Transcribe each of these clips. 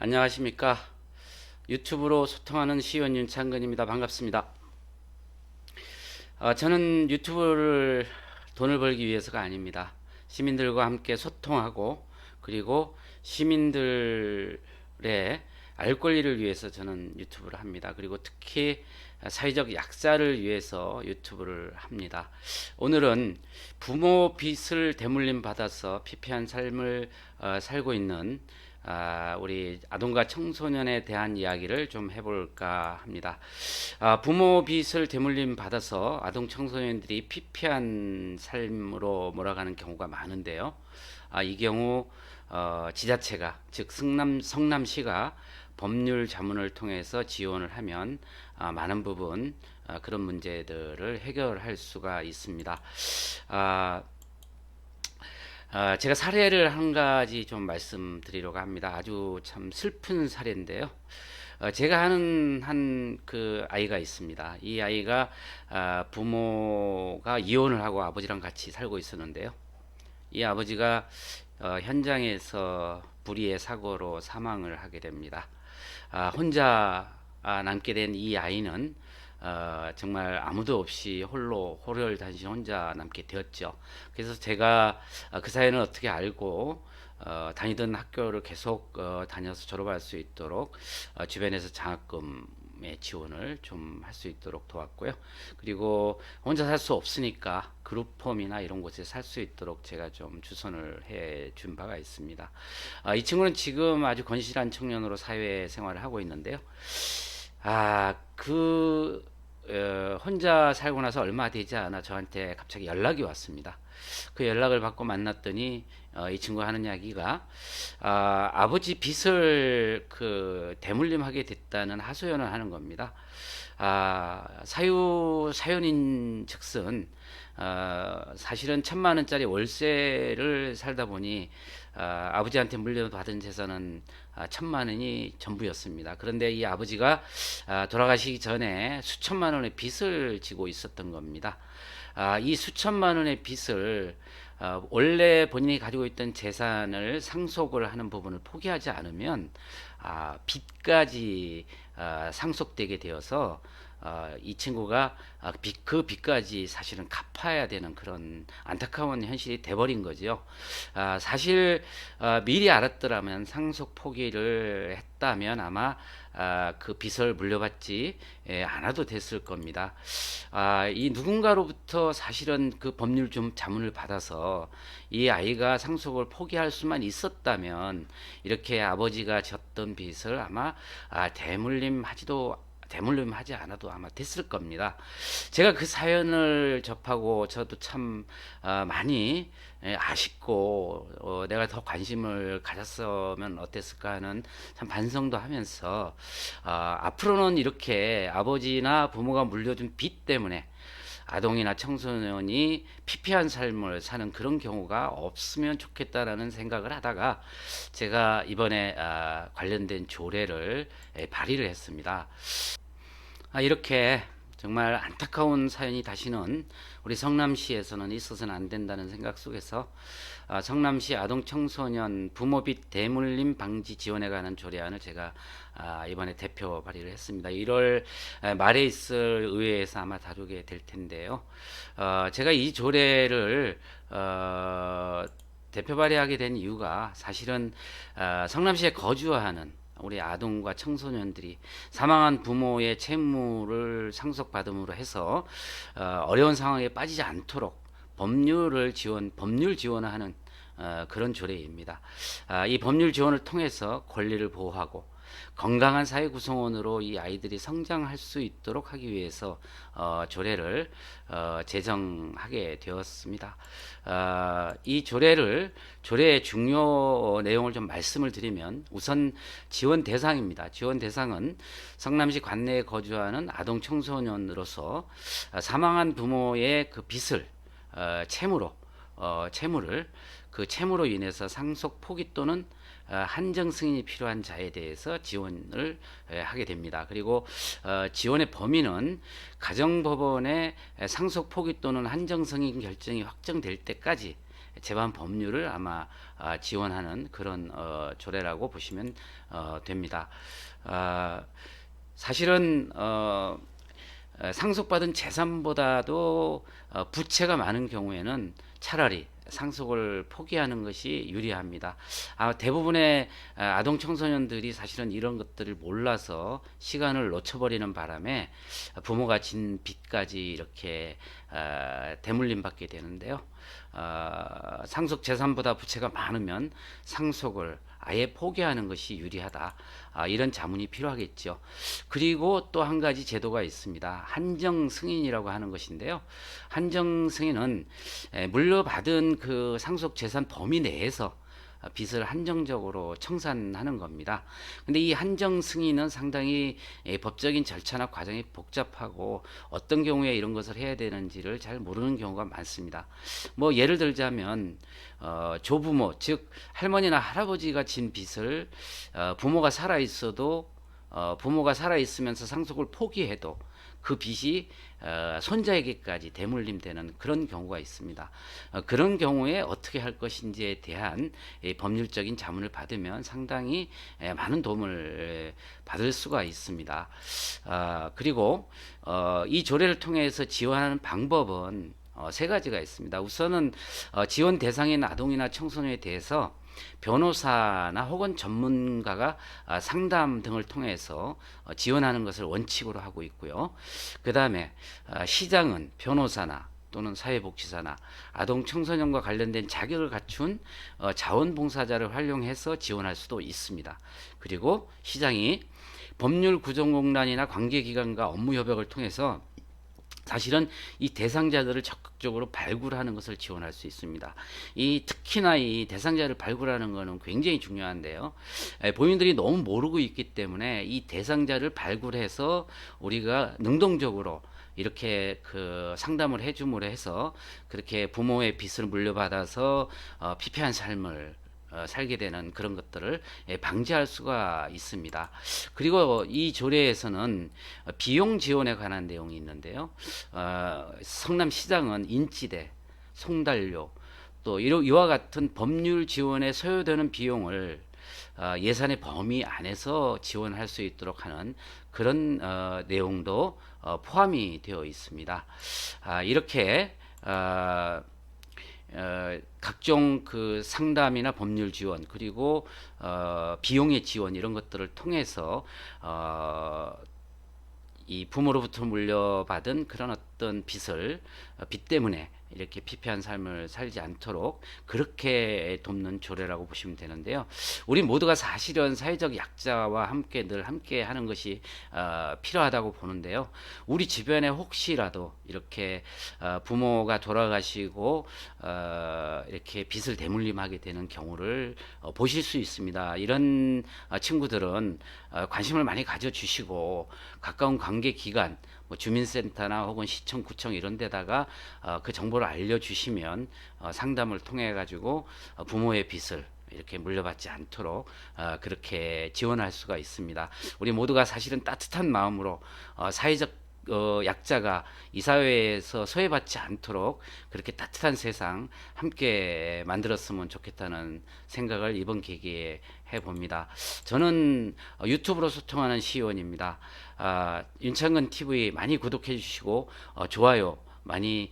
안녕하십니까. 유튜브로 소통하는 시의원 윤창근입니다. 반갑습니다. 저는 유튜브를 돈을 벌기 위해서가 아닙니다. 시민들과 함께 소통하고 그리고 시민들의 알 권리를 위해서 저는 유튜브를 합니다. 그리고 특히 사회적 약자를 위해서 유튜브를 합니다. 오늘은 부모 빚을 대물림 받아서 피폐한 삶을 살고 있는 우리 아동과 청소년에 대한 이야기를 좀 해볼까 합니다. 부모 빚을 대물림 받아서 아동 청소년들이 피폐한 삶으로 몰아가는 경우가 많은데요. 이 경우 지자체가 즉 성남시가 법률 자문을 통해서 지원을 하면 많은 부분 그런 문제들을 해결할 수가 있습니다. 아, 제가 사례를 한 가지 좀 말씀드리려고 합니다. 아주 참 슬픈 사례인데요. 제가 아는 한 그 아이가 있습니다. 이 아이가 부모가 이혼을 하고 아버지랑 같이 살고 있었는데요. 이 아버지가 현장에서 불의의 사고로 사망을 하게 됩니다. 혼자 남게 된 이 아이는 정말 아무도 없이 홀로 호열단신 혼자 남게 되었죠. 그래서 제가 그 사연을 어떻게 알고 다니던 학교를 계속 다녀서 졸업할 수 있도록 주변에서 장학금의 지원을 좀 할 수 있도록 도왔고요. 그리고 혼자 살 수 없으니까 그룹홈이나 이런 곳에 살 수 있도록 제가 좀 주선을 해 준 바가 있습니다. 이 친구는 지금 아주 건실한 청년으로 사회 생활을 하고 있는데요. 혼자 살고 나서 얼마 되지 않아 저한테 갑자기 연락이 왔습니다. 그 연락을 받고 만났더니 이 친구가 하는 이야기가 아버지 빚을 그 대물림하게 됐다는 하소연을 하는 겁니다. 사연인 즉슨 사실은 1,000만 원짜리 월세를 살다 보니 아버지한테 물려받은 재산은 1,000만 원이 전부였습니다. 그런데 이 아버지가 돌아가시기 전에 수천만 원의 빚을 지고 있었던 겁니다. 이 수천만 원의 빚을 원래 본인이 가지고 있던 재산을 상속을 하는 부분을 포기하지 않으면 빚까지 상속되게 되어서 이 친구가 그 빚까지 사실은 갚아야 되는 그런 안타까운 현실이 돼버린 거죠. 사실 미리 알았더라면 상속 포기를 했다면 아마 그 빚을 물려받지 않아도 됐을 겁니다. 이 누군가로부터 사실은 그 법률 좀 자문을 받아서 이 아이가 상속을 포기할 수만 있었다면 이렇게 아버지가 졌던 빚을 아마 대물림하지 않아도 아마 됐을 겁니다. 제가 그 사연을 접하고 저도 참 많이 아쉽고 내가 더 관심을 가졌으면 어땠을까 하는 참 반성도 하면서 앞으로는 이렇게 아버지나 부모가 물려준 빚 때문에 아동이나 청소년이 피폐한 삶을 사는 그런 경우가 없으면 좋겠다라는 생각을 하다가 제가 이번에 관련된 조례를 발의를 했습니다. 이렇게 정말 안타까운 사연이 다시는 우리 성남시에서는 있어서는 안 된다는 생각 속에서 성남시 아동 청소년 부모빚 대물림 방지 지원에 관한 조례안을 제가 이번에 대표 발의를 했습니다. 1월 말에 있을 의회에서 아마 다루게 될 텐데요. 제가 이 조례를 대표 발의하게 된 이유가 사실은 성남시에 거주하는 우리 아동과 청소년들이 사망한 부모의 채무를 상속받음으로 해서 어려운 상황에 빠지지 않도록 법률 지원하는 그런 조례입니다. 이 법률 지원을 통해서 권리를 보호하고 건강한 사회 구성원으로 이 아이들이 성장할 수 있도록 하기 위해서 조례를 제정하게 되었습니다. 이 조례의 중요 내용을 좀 말씀을 드리면 우선 지원 대상입니다. 지원 대상은 성남시 관내에 거주하는 아동 청소년으로서 사망한 부모의 그 빚을 채무를 그 채무로 인해서 상속 포기 또는 한정 승인이 필요한 자에 대해서 지원을 하게 됩니다. 그리고 지원의 범위는 가정법원의 상속 포기 또는 한정 승인 결정이 확정될 때까지 재반 법률을 아마 지원하는 그런 조례라고 보시면 됩니다. 아, 사실은 상속받은 재산보다도 부채가 많은 경우에는 차라리 상속을 포기하는 것이 유리합니다. 대부분의 아동 청소년들이 사실은 이런 것들을 몰라서 시간을 놓쳐버리는 바람에 부모가 진 빚까지 이렇게 대물림 받게 되는데요. 상속 재산보다 부채가 많으면 상속을 아예 포기하는 것이 유리하다. 이런 자문이 필요하겠죠. 그리고 또 한 가지 제도가 있습니다. 한정 승인이라고 하는 것인데요. 한정 승인은 물려받은 그 상속 재산 범위 내에서 빚을 한정적으로 청산하는 겁니다. 근데 이 한정 승인은 상당히 법적인 절차나 과정이 복잡하고 어떤 경우에 이런 것을 해야 되는지를 잘 모르는 경우가 많습니다. 뭐 예를 들자면 조부모 즉 할머니나 할아버지가 진 빚을 부모가 살아 있어도 부모가 살아 있으면서 상속을 포기해도 그 빚이 손자에게까지 대물림되는 그런 경우가 있습니다. 그런 경우에 어떻게 할 것인지에 대한 법률적인 자문을 받으면 상당히 많은 도움을 받을 수가 있습니다. 그리고 이 조례를 통해서 지원하는 방법은 세 가지가 있습니다. 우선은 지원 대상인 아동이나 청소년에 대해서 변호사나 혹은 전문가가 상담 등을 통해서 지원하는 것을 원칙으로 하고 있고요. 그 다음에 시장은 변호사나 또는 사회복지사나 아동 청소년과 관련된 자격을 갖춘 자원봉사자를 활용해서 지원할 수도 있습니다. 그리고 시장이 법률구정공단이나 관계기관과 업무협약을 통해서 사실은 이 대상자들을 적극적으로 발굴하는 것을 지원할 수 있습니다. 특히나 이 대상자를 발굴하는 것은 굉장히 중요한데요. 본인들이 너무 모르고 있기 때문에 이 대상자를 발굴해서 우리가 능동적으로 이렇게 그 상담을 해줌으로 해서 그렇게 부모의 빚을 물려받아서 피폐한 삶을 살게 되는 그런 것들을 방지할 수가 있습니다. 그리고 이 조례에서는 비용 지원에 관한 내용이 있는데요. 성남시장은 인지대, 송달료 또 이와 같은 법률 지원에 소요되는 비용을 예산의 범위 안에서 지원할 수 있도록 하는 그런 내용도 포함이 되어 있습니다. 이렇게 각종 그 상담이나 법률 지원 그리고 비용의 지원 이런 것들을 통해서 이 부모로부터 물려받은 그런 어떤 빚 때문에 이렇게 피폐한 삶을 살지 않도록 그렇게 돕는 조례라고 보시면 되는데요. 우리 모두가 사실은 사회적 약자와 함께 늘 함께 하는 것이 필요하다고 보는데요. 우리 주변에 혹시라도 이렇게 부모가 돌아가시고 이렇게 빚을 대물림하게 되는 경우를 보실 수 있습니다. 이런 친구들은 관심을 많이 가져주시고 가까운 관계기관 주민센터나 혹은 시청, 구청 이런 데다가 그 정보를 알려주시면 상담을 통해 가지고 부모의 빚을 이렇게 물려받지 않도록 그렇게 지원할 수가 있습니다. 우리 모두가 사실은 따뜻한 마음으로 사회적 약자가 이 사회에서 소외받지 않도록 그렇게 따뜻한 세상 함께 만들었으면 좋겠다는 생각을 이번 계기에 해봅니다. 저는 유튜브로 소통하는 시의원입니다. 윤창근 TV 많이 구독해 주시고 좋아요 많이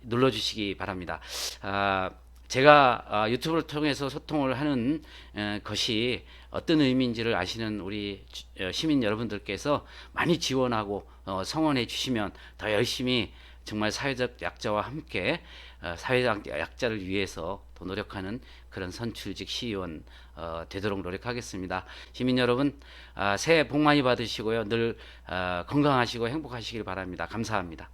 눌러주시기 바랍니다. 제가 유튜브를 통해서 소통을 하는 것이 어떤 의미인지를 아시는 우리 시민 여러분들께서 많이 지원하고 성원해 주시면 더 열심히 정말 사회적 약자와 함께 사회적 약자를 위해서 더 노력하는 그런 선출직 시의원 되도록 노력하겠습니다. 시민 여러분 새해 복 많이 받으시고요. 늘 건강하시고 행복하시길 바랍니다. 감사합니다.